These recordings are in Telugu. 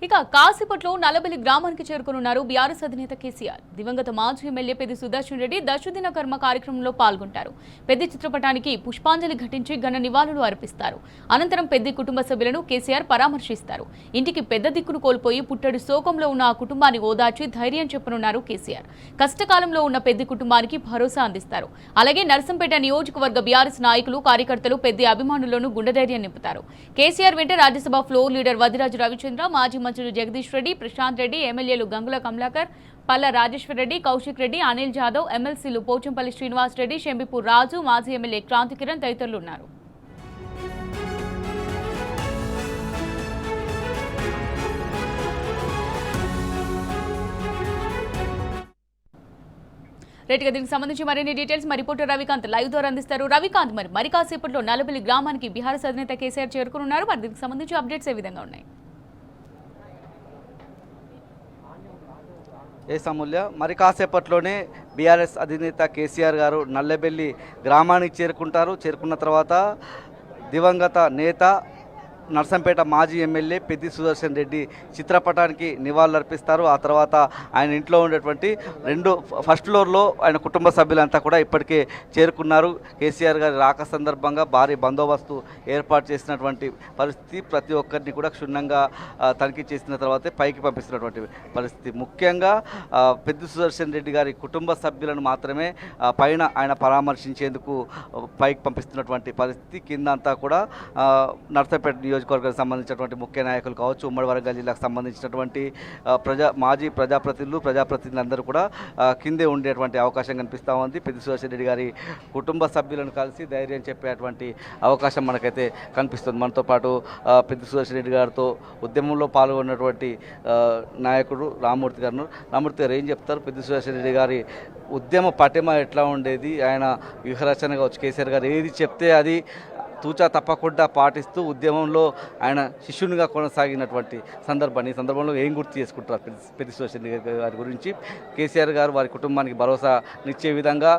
ఇక కాసిపట్లో నల్లబెల్లి గ్రామానికి చేరుకున్నారు బీఆర్ఎస్ అధినేత కేసీఆర్. దివంగత మాజీ ఎమ్మెల్యే పెద్ది సుదర్శన్ రెడ్డి దశదిన కర్మ కార్యక్రమంలో పాల్గొంటారు. పెద్ది చిత్రపటానికి పుష్పాంజలి ఘటించి ఘన నివాళులు అర్పిస్తారు. అనంతరం పెద్ది కుటుంబ సభ్యులను కేసీఆర్ పరామర్శిస్తారు. ఇంటికి పెద్ద దిక్కును కోల్పోయి పుట్టడి శోకంలో ఉన్న ఆ కుటుంబాన్ని ఓదార్చి ధైర్యం చెప్పనున్నారు కేసీఆర్. కష్టకాలంలో ఉన్న పెద్ది కుటుంబానికి భరోసా అందిస్తారు. అలాగే నర్సంపేట నియోజకవర్గ బీఆర్ఎస్ నాయకులు కార్యకర్తలు పెద్ది అభిమానులను గుండెధైర్యం నింపుతారు. కేసీఆర్ వెంట రాజ్యసభ ఫ్లోర్ లీడర్ వదిరాజు రవిచంద్ర, మాజీ మంత్రులు జగదీష్ రెడ్డి, ప్రశాంత్ రెడ్డి, ఎమ్మెల్యేలు గంగుల కమలాకర్, పల్ల రాజేశ్వర్ రెడ్డి, కౌశిక్ రెడ్డి, అనిల్ జాదవ్, ఎమ్మెల్సీలు పోచంపల్లి శ్రీనివాస్ రెడ్డి, షెంబిపూర్ రాజు, మాజీ ఎమ్మెల్యే క్రాంతి కిరణ్ తదితరులు ఉన్నారు. రైట్గా దీనికి సంబంధించి మరిన్ని డీటెయిల్స్ మా రిపోర్టర్ రవికాంత్ లైవ్ ద్వారా అందిస్తారు. రవికాంత్, మరి కాసేపట్లో నల్లబెల్లి గ్రామానికి బీఆర్ఎస్ అధినేత కేసీఆర్ చేరుకున్నారు. మరి దీనికి సంబంధించి అప్డేట్స్ ఏ విధంగా ఉన్నాయి? అమూల్య, మరి కాసేపట్లోనే బీఆర్ఎస్ అధినేత కేసీఆర్ గారు నల్లబెల్లి గ్రామానికి చేరుకున్న తర్వాత దివంగత నేత నర్సంపేట మాజీ ఎమ్మెల్యే పెద్ది సుదర్శన్ రెడ్డి చిత్రపటానికి నివాళులర్పిస్తారు. ఆ తర్వాత ఆయన ఇంట్లో ఉండేటువంటి ఫస్ట్ ఫ్లోర్లో ఆయన కుటుంబ సభ్యులంతా కూడా ఇప్పటికే చేరుకున్నారు. కేసీఆర్ గారి రాక సందర్భంగా భారీ బందోబస్తు ఏర్పాటు చేసినటువంటి పరిస్థితి, ప్రతి ఒక్కరిని కూడా క్షుణ్ణంగా తనిఖీ చేసిన తర్వాతే పైకి పంపిస్తున్నటువంటి పరిస్థితి. ముఖ్యంగా పెద్ది సుదర్శన్ రెడ్డి గారి కుటుంబ సభ్యులను మాత్రమే పైన ఆయన పరామర్శించేందుకు పైకి పంపిస్తున్నటువంటి పరిస్థితి. కింద అంతా కూడా నర్సంపేట నియోజకవర్గానికి సంబంధించినటువంటి ముఖ్య నాయకులు కావచ్చు, ఉమ్మడి వరంగల్ జిల్లాకు సంబంధించినటువంటి మాజీ ప్రజాప్రతినిధులందరూ కూడా కిందే ఉండేటువంటి అవకాశం కనిపిస్తూ ఉంది. పెద్ది సుదర్శన్ రెడ్డి గారి కుటుంబ సభ్యులను కలిసి ధైర్యం చెప్పేటువంటి అవకాశం మనకైతే కనిపిస్తుంది. మనతో పాటు పెద్ది సుదర్శన్ రెడ్డి గారితో ఉద్యమంలో పాల్గొన్నటువంటి నాయకుడు రామూర్తి గారు ఏం చెప్తారు? పెద్ది సుదర్శన్ రెడ్డి గారి ఉద్యమ పటిమ ఎట్లా ఉండేది, ఆయన వ్యూహరచన కావచ్చు, కేసీఆర్ గారు ఏది చెప్తే అది తూచా తప్పకుండా పాటిస్తూ ఉద్యమంలో ఆయన శిష్యునిగా కొనసాగినటువంటి ఈ సందర్భంలో ఏం గుర్తు చేసుకుంటారు పెద్ది సుదర్శన్ గారి గురించి? కేసీఆర్ గారు వారి కుటుంబానికి భరోసానిచ్చే విధంగా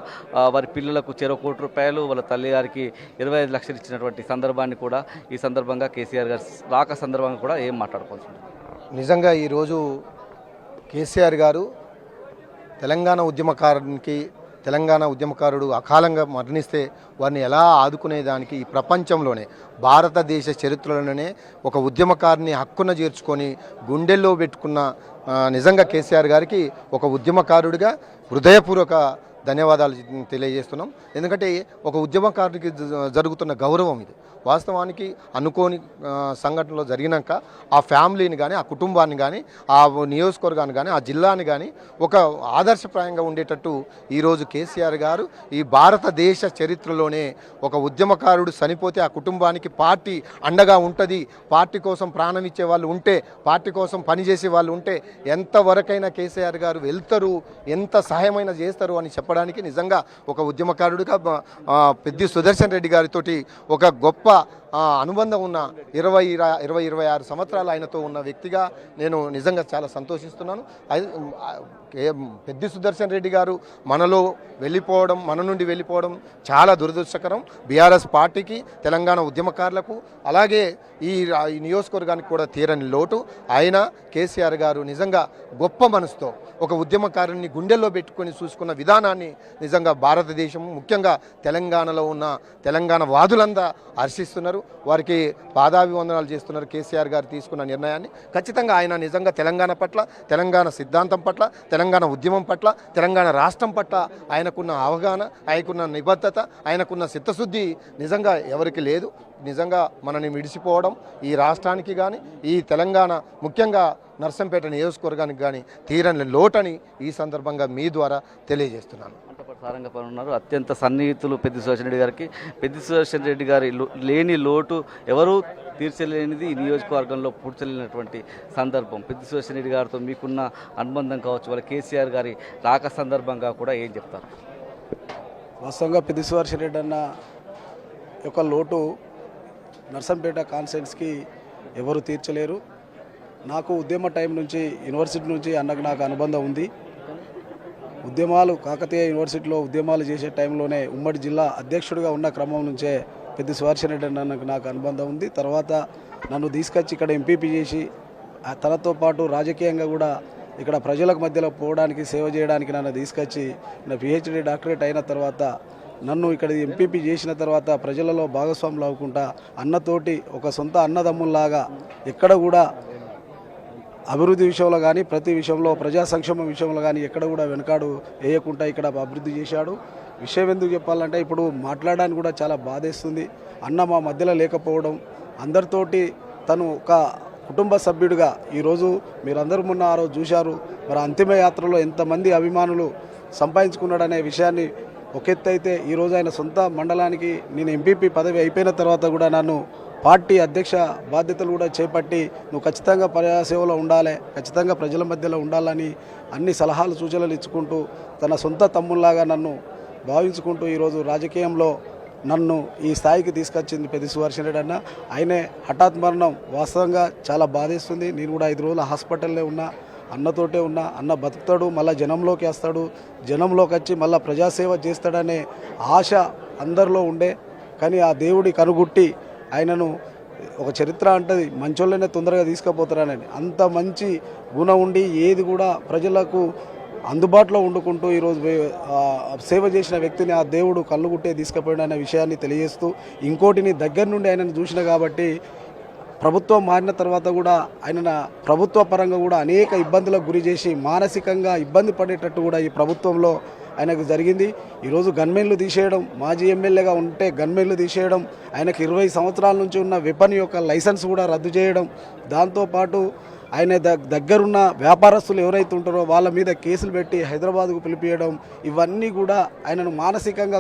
వారి పిల్లలకు ₹1 కోటి, వాళ్ళ తల్లి గారికి 25 లక్షలు ఇచ్చినటువంటి సందర్భాన్ని కూడా ఈ సందర్భంగా కేసీఆర్ గారు రాక సందర్భంగా కూడా ఏం మాట్లాడుకోవచ్చు? నిజంగా ఈరోజు కేసీఆర్ గారు తెలంగాణ ఉద్యమకారుడు అకాలంగా మరణిస్తే వారిని ఎలా ఆదుకునేదానికి ఈ ప్రపంచంలోనే భారతదేశ చరిత్రలోనే ఒక ఉద్యమకారుని హక్కున చేర్చుకొని గుండెల్లో పెట్టుకున్న నిజంగా కేసీఆర్ గారికి ఒక ఉద్యమకారుడిగా హృదయపూర్వక ధన్యవాదాలు తెలియజేస్తున్నాం. ఎందుకంటే ఒక ఉద్యమకారుడికి జరుగుతున్న గౌరవం ఇది. వాస్తవానికి అనుకోని సంఘటనలో జరిగినాక ఆ ఫ్యామిలీని కానీ, ఆ కుటుంబాన్ని కానీ, ఆ నియోజకవర్గాన్ని కానీ, ఆ జిల్లాని కానీ ఒక ఆదర్శప్రాయంగా ఉండేటట్టు ఈరోజు కేసీఆర్ గారు ఈ భారతదేశ చరిత్రలోనే ఒక ఉద్యమకారుడు చనిపోతే ఆ కుటుంబానికి పార్టీ అండగా ఉంటుంది, పార్టీ కోసం ప్రాణం ఇచ్చే వాళ్ళు ఉంటే, పార్టీ కోసం పనిచేసే వాళ్ళు ఉంటే ఎంతవరకైనా కేసీఆర్ గారు వెళ్తారు, ఎంత సహాయమైనా చేస్తారు అని చెప్పడానికి నిజంగా ఒక ఉద్యమకారుడిగా పెద్ది సుదర్శన్ రెడ్డి గారితో ఒక గొప్ప అనుబంధం ఉన్న 26 సంవత్సరాలు ఆయనతో ఉన్న వ్యక్తిగా నేను నిజంగా చాలా సంతోషిస్తున్నాను. పెద్ది సుదర్శన్ రెడ్డి గారు మన నుండి వెళ్ళిపోవడం చాలా దురదృష్టకరం. బీఆర్ఎస్ పార్టీకి, తెలంగాణ ఉద్యమకారులకు, అలాగే ఈ నియోజకవర్గానికి కూడా తీరని లోటు. ఆయన కేసీఆర్ గారు నిజంగా గొప్ప మనసుతో ఒక ఉద్యమకారుని గుండెల్లో పెట్టుకొని చూసుకున్న విధానాన్ని నిజంగా భారతదేశం, ముఖ్యంగా తెలంగాణలో ఉన్న తెలంగాణ వాదులంతా హర్షిస్తున్నారు. వారికి పాదాభివందనాలు చేస్తున్నారు. కేసీఆర్ గారు తీసుకున్న నిర్ణయాన్ని ఖచ్చితంగా ఆయన నిజంగా తెలంగాణ పట్ల, తెలంగాణ సిద్ధాంతం పట్ల, తెలంగాణ ఉద్యమం పట్ల, తెలంగాణ రాష్ట్రం పట్ల ఆయనకున్న అవగాహన, ఆయనకున్న నిబద్ధత, ఆయనకున్న చిత్తశుద్ధి నిజంగా ఎవరికి లేదు. నిజంగా మనని విడిచిపోవడం ఈ రాష్ట్రానికి కానీ, ఈ తెలంగాణ ముఖ్యంగా నర్సంపేట నియోజకవర్గానికి కానీ తీరని లోటని ఈ సందర్భంగా మీ ద్వారా తెలియజేస్తున్నాను. సారంగపల్లి ఉన్నారు, అత్యంత సన్నిహితులు పెద్ది సుదర్శన్ రెడ్డి గారికి. పెద్ది సుదర్శన్ రెడ్డి గారి లేని లోటు ఎవరు తీర్చలేనిది ఈ నియోజకవర్గంలో పూడ్చలేనటువంటి సందర్భం. పెద్ది సుదర్శన్ రెడ్డి గారితో మీకున్న అనుబంధం కావచ్చు, వాళ్ళ కేసీఆర్ గారి రాక సందర్భంగా కూడా ఏం చెప్తారు? వాస్తవంగా పెద్ది సుదర్శన్ రెడ్డి అన్న యొక్క లోటు నర్సంపేట కాన్స్టిట్యున్సీకి ఎవరు తీర్చలేరు. నాకు ఉద్యమ టైం నుంచి, యూనివర్సిటీ నుంచి అన్నకు నాకు అనుబంధం ఉంది. ఉద్యమాలు కాకతీయ యూనివర్సిటీలో ఉద్యమాలు చేసే టైంలోనే ఉమ్మడి జిల్లా అధ్యక్షుడిగా ఉన్న క్రమం నుంచే పెద్ది సుదర్శన్ రెడ్డి అన్నకు నాకు అనుబంధం ఉంది. తర్వాత నన్ను తీసుకొచ్చి ఇక్కడ ఎంపీపీ చేసి తనతో పాటు రాజకీయంగా కూడా ఇక్కడ ప్రజల మధ్యలో పోవడానికి సేవ చేయడానికి నన్ను తీసుకొచ్చి నా పిహెచ్డి డాక్టరేట్ అయిన తర్వాత నన్ను ఇక్కడ ఎంపీపీ చేసిన తర్వాత ప్రజలలో భాగస్వాములు అవ్వకుండా అన్నతోటి ఒక సొంత అన్నదమ్ముల్లాగా ఎక్కడ కూడా అభివృద్ధి విషయంలో కానీ ప్రతి విషయంలో ప్రజా సంక్షేమం విషయంలో కానీ ఎక్కడ కూడా వెనకాడు వేయకుండా ఇక్కడ అభివృద్ధి చేశాడు. విషయం ఎందుకు చెప్పాలంటే ఇప్పుడు మాట్లాడడానికి కూడా చాలా బాధేస్తుంది. అన్న మా మధ్యలో లేకపోవడం, అందరితోటి తను ఒక కుటుంబ సభ్యుడిగా ఈరోజు మీరందరూ మొన్న ఆ రోజు చూశారు. మరి అంతిమ యాత్రలో ఎంతమంది అభిమానులు సంపాదించుకున్నాడనే విషయాన్ని ఒక ఎత్తు అయితే ఈరోజు ఆయన సొంత మండలానికి నేను ఎంపీపీ పదవి అయిపోయిన తర్వాత కూడా నన్ను పార్టీ అధ్యక్ష బాధ్యతలు కూడా చేపట్టి నువ్వు ఖచ్చితంగా ప్రజాసేవలో ఉండాలి, ఖచ్చితంగా ప్రజల మధ్యలో ఉండాలని అన్ని సలహాలు సూచనలు ఇచ్చుకుంటూ తన సొంత తమ్ముళ్లాగా నన్ను భావించుకుంటూ ఈరోజు రాజకీయంలో నన్ను ఈ స్థాయికి తీసుకొచ్చింది పెద్ది సుదర్శన్ రెడ్డి అన్న. ఆయనే హఠాత్ మరణం వాస్తవంగా చాలా బాధేస్తుంది. నేను కూడా 5 రోజులు హాస్పిటల్లో ఉన్నా, అన్నతోటే ఉన్నా. అన్న బతుకుతాడు, మళ్ళీ జనంలోకి వస్తాడు, జనంలోకి వచ్చి మళ్ళీ ప్రజాసేవ చేస్తాడనే ఆశ అందరిలో ఉండే. కానీ ఆ దేవుడి కనుగుట్టి ఆయనను ఒక చరిత్ర అంటది మంచోళ్ళనే తొందరగా తీసుకుపోతారని, అంత మంచి గుణం ఉండి ఏది కూడా ప్రజలకు అందుబాటులో వండుకుంటూ ఈరోజు సేవ చేసిన వ్యక్తిని ఆ దేవుడు కళ్ళుగుట్టే తీసుకుపోయాడు అనే విషయాన్ని తెలియజేస్తూ, ఇంకోటిని దగ్గర నుండి ఆయనను చూసిన కాబట్టి ప్రభుత్వం మారిన తర్వాత కూడా ఆయన ప్రభుత్వ పరంగా కూడా అనేక ఇబ్బందులకు గురి చేసి మానసికంగా ఇబ్బంది పడేటట్టు కూడా ఈ ప్రభుత్వంలో ఆయనకు జరిగింది. ఈరోజు గన్మెన్లు తీసేయడం, మాజీ ఎమ్మెల్యేగా ఉంటే గన్మెన్లు తీసేయడం, ఆయనకు 20 సంవత్సరాల నుంచి ఉన్న వెపన్ యొక్క లైసెన్స్ కూడా రద్దు చేయడం, దాంతోపాటు ఆయన దగ్గరున్న వ్యాపారస్తులు ఎవరైతే ఉంటారో వాళ్ళ మీద కేసులు పెట్టి హైదరాబాద్కు పిలిపియడం, ఇవన్నీ కూడా ఆయనను మానసికంగా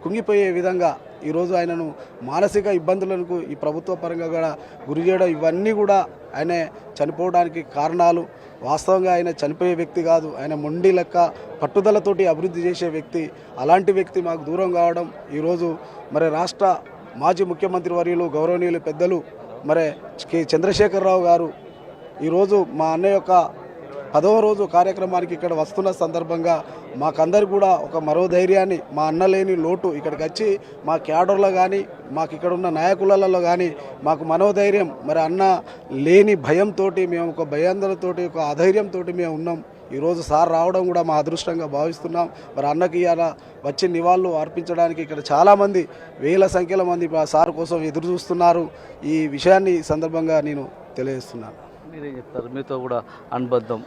కుంగిపోయే విధంగా ఈరోజు ఆయనను మానసిక ఇబ్బందులకు ఈ ప్రభుత్వ పరంగా కూడా గురి చేయడం, ఇవన్నీ కూడా ఆయన చనిపోవడానికి కారణాలు. వాస్తవంగా ఆయన చనిపోయే వ్యక్తి కాదు, ఆయన మొండి లెక్క పట్టుదలతోటి అభివృద్ధి చేసే వ్యక్తి. అలాంటి వ్యక్తి మాకు దూరం కావడం ఈరోజు మరి రాష్ట్ర మాజీ ముఖ్యమంత్రి వర్యులు గౌరవనీయులు పెద్దలు మరి చంద్రశేఖరరావు గారు ఈరోజు మా అన్నయ్య యొక్క 10వ రోజు కార్యక్రమానికి ఇక్కడ వస్తున్న సందర్భంగా మాకందరు కూడా ఒక మరో ధైర్యాన్ని, మా అన్న లేని లోటు ఇక్కడికి వచ్చి మా క్యాడర్లో కానీ మాకు ఇక్కడ ఉన్న నాయకులలో కానీ మాకు మనోధైర్యం, మరి అన్న లేని భయంతో మేము ఒక భయాందోళనతోటి ఒక అధైర్యంతో మేము ఉన్నాం. ఈరోజు సార్ రావడం కూడా మా అదృష్టంగా భావిస్తున్నాం. మరి అన్నకి ఇలా వచ్చి నివాళులు అర్పించడానికి ఇక్కడ చాలామంది వేల సంఖ్యలో మంది సార్ కోసం ఎదురు చూస్తున్నారు. ఈ విషయాన్ని ఈ సందర్భంగా నేను తెలియజేస్తున్నాను. మీరేం చెప్తారు? మీతో కూడా అనుబంధం,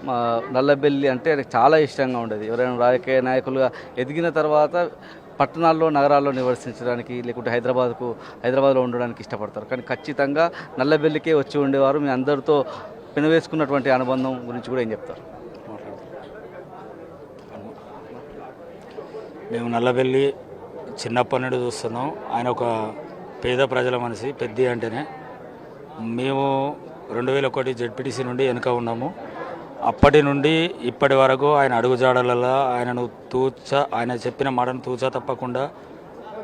నల్లబెల్లి అంటే ఆయనకు చాలా ఇష్టంగా ఉండేది. ఎవరైనా రాజకీయ నాయకులుగా ఎదిగిన తర్వాత పట్టణాల్లో నగరాల్లో నివసించడానికి లేకుంటే హైదరాబాద్లో ఉండడానికి ఇష్టపడతారు. కానీ ఖచ్చితంగా నల్లబెల్లికే వచ్చి ఉండేవారు. మీ అందరితో పెనవేసుకున్నటువంటి అనుబంధం గురించి కూడా ఏం చెప్తారు? మేము నల్లబెల్లి చిన్నప్పటి నుండి చూస్తున్నాం. ఆయన ఒక పేద ప్రజల మనిషి. పెద్ద అంటేనే మేము 2001 జెడ్పీటీసీ నుండి వెనుక ఉన్నాము. అప్పటి నుండి ఇప్పటి వరకు ఆయన అడుగుజాడలలో ఆయన చెప్పిన మాటను తూచా తప్పకుండా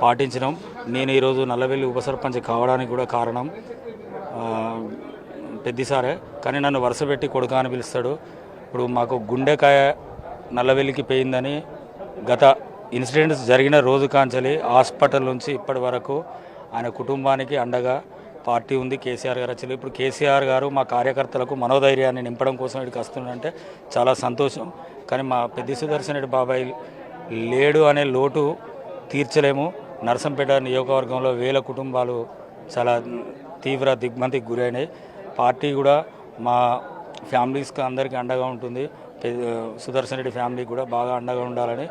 పాటించినాం. నేను ఈరోజు నల్లబెల్లి ఉప సర్పంచ్ కావడానికి కూడా కారణం పెద్దసారే. కానీ నన్ను వరుస పెట్టి కొడుక అని పిలుస్తాడు. ఇప్పుడు మాకు గుండెకాయ నల్లబెల్లికి పోయిందని గత ఇన్సిడెంట్స్ జరిగిన రోజు కాంచలి హాస్పిటల్ నుంచి ఇప్పటి వరకు ఆయన కుటుంబానికి అండగా పార్టీ ఉంది. కేసీఆర్ గారు వచ్చి ఇప్పుడు కేసీఆర్ గారు మా కార్యకర్తలకు మనోధైర్యాన్ని నింపడం కోసం ఇక్కడికి వస్తున్నారంటే చాలా సంతోషం. కానీ మా పెద్ది సుదర్శన్ రెడ్డి బాబాయ్ లేడు అనే లోటు తీర్చలేము. నర్సంపేట నియోజకవర్గంలో వేల కుటుంబాలు చాలా తీవ్ర దిగ్భ్రాంతికి గురైనాయి. పార్టీ కూడా మా ఫ్యామిలీస్కి అందరికీ అండగా ఉంటుంది. సుదర్శన్ రెడ్డి ఫ్యామిలీకి కూడా బాగా అండగా ఉండాలని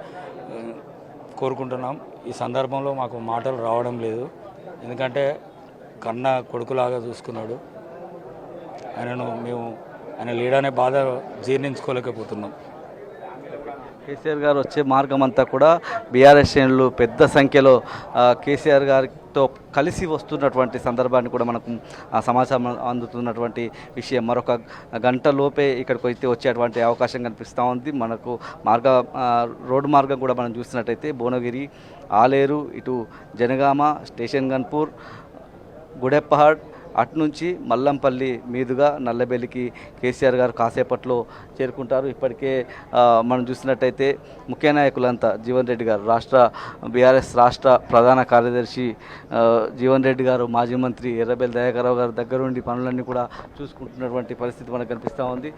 కోరుకుంటున్నాం. ఈ సందర్భంలో మాకు మాటలు రావడం లేదు, ఎందుకంటే కన్న కొడుకులాగా చూసుకున్నాడు ఆయన లేడనే బాధ జీర్ణించుకోలేకపోతున్నాం. కేసీఆర్ గారు వచ్చే మార్గం అంతా కూడా బీఆర్ఎస్ శ్రేణులు పెద్ద సంఖ్యలో కేసీఆర్ గారితో కలిసి వస్తున్నటువంటి సందర్భాన్ని కూడా మనకు సమాచారం అందుతున్నటువంటి విషయం. మరొక గంట లోపే ఇక్కడికి అయితే వచ్చేటువంటి అవకాశం కనిపిస్తూ ఉంది. మనకు రోడ్డు మార్గం కూడా మనం చూసినట్టయితే భువనగిరి, ఆలేరు, ఇటు జనగామ, స్టేషన్ గన్పూర్, గుడెప్పహాడ్, అటు నుంచి మల్లంపల్లి మీదుగా నల్లబెల్లికి కేసీఆర్ గారు కాసేపట్లో చేరుకుంటారు. ఇప్పటికే మనం చూసినట్టయితే ముఖ్య నాయకులంతా జీవన్ రెడ్డి గారు బీఆర్ఎస్ రాష్ట్ర ప్రధాన కార్యదర్శి జీవన్ రెడ్డి గారు, మాజీ మంత్రి ఎర్రబెల్లి దయాకర్రావు గారు దగ్గరుండి పనులన్నీ కూడా చూసుకుంటున్నటువంటి పరిస్థితి మనకు కనిపిస్తూ ఉంది.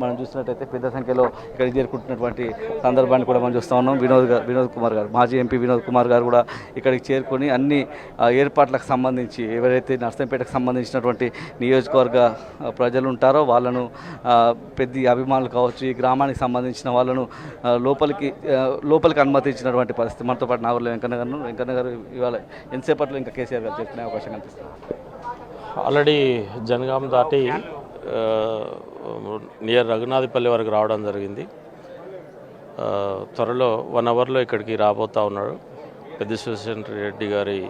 మనం చూసినట్టయితే పెద్ద సంఖ్యలో ఇక్కడికి చేరుకుంటున్నటువంటి సందర్భాన్ని కూడా మనం చూస్తూ ఉన్నాం. వినోద్ కుమార్ గారు, మాజీ ఎంపీ వినోద్ కుమార్ గారు కూడా ఇక్కడికి చేరుకొని అన్ని ఏర్పాట్లకు సంబంధించి ఎవరైతే నర్సంపేటకు సంబంధించినటువంటి నియోజకవర్గ ప్రజలు ఉంటారో వాళ్ళను పెద్ద అభిమానులు కావచ్చు, ఈ గ్రామానికి సంబంధించిన వాళ్ళను లోపలికి అనుమతించినటువంటి పరిస్థితి. మనతో పాటు నాగూర్ల వెంకన్న గారు ఇవాళ ఎంతసేపట్లో ఇంకా కేసీఆర్ గారు చేసుకునే అవకాశం కనిపిస్తుంది? ఆల్రెడీ జనగాం దాటి నియర్ రఘునాథపల్లి వరకు రావడం జరిగింది. త్వరలో 1 అవర్లో ఇక్కడికి రాబోతూ ఉన్నాడు. పెద్దిశ్వరన్ రెడ్డి గారి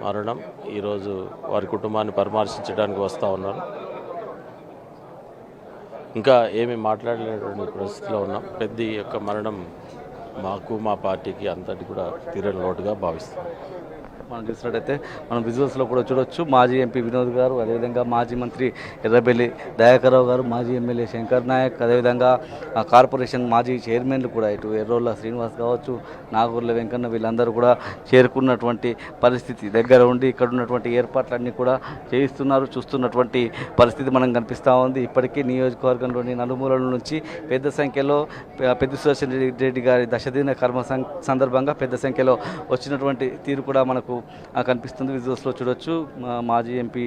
మరణం, ఈరోజు వారి కుటుంబాన్ని పరామర్శించడానికి వస్తూ ఉన్నారు. ఇంకా ఏమీ మాట్లాడలేనటువంటి పరిస్థితిలో ఉన్నాం. పెద్ది యొక్క మరణం మాకు, మా పార్టీకి అంతటి కూడా తీరని లోటుగా భావిస్తాం. మనం చూసినట్టయితే మనం విజువల్స్లో కూడా చూడొచ్చు. మాజీ ఎంపీ వినోద్ గారు, అదేవిధంగా మాజీ మంత్రి ఎర్రబెల్లి దయాకర్రావు గారు, మాజీ ఎమ్మెల్యే శంకర్ నాయక్, అదేవిధంగా కార్పొరేషన్ మాజీ చైర్మన్లు కూడా ఇటు ఎర్రోళ్ళ శ్రీనివాస్ కావచ్చు, నాగూర్ల వెంకన్న వీళ్ళందరూ కూడా చేరుకున్నటువంటి పరిస్థితి. దగ్గర ఉండి ఇక్కడ ఉన్నటువంటి ఏర్పాట్లన్నీ కూడా చేయిస్తున్నారు, చూస్తున్నటువంటి పరిస్థితి మనం కనిపిస్తూ ఉంది. ఇప్పటికీ నియోజకవర్గంలోని నలుమూలల నుంచి పెద్ద సంఖ్యలో పెద్దిశ్వరన్ రెడ్డి గారి దశదిన కర్మ సందర్భంగా పెద్ద సంఖ్యలో వచ్చినటువంటి తీరు కూడా మనకు కనిపిస్తుంది. విజువల్స్లో చూడొచ్చు. మాజీ ఎంపీ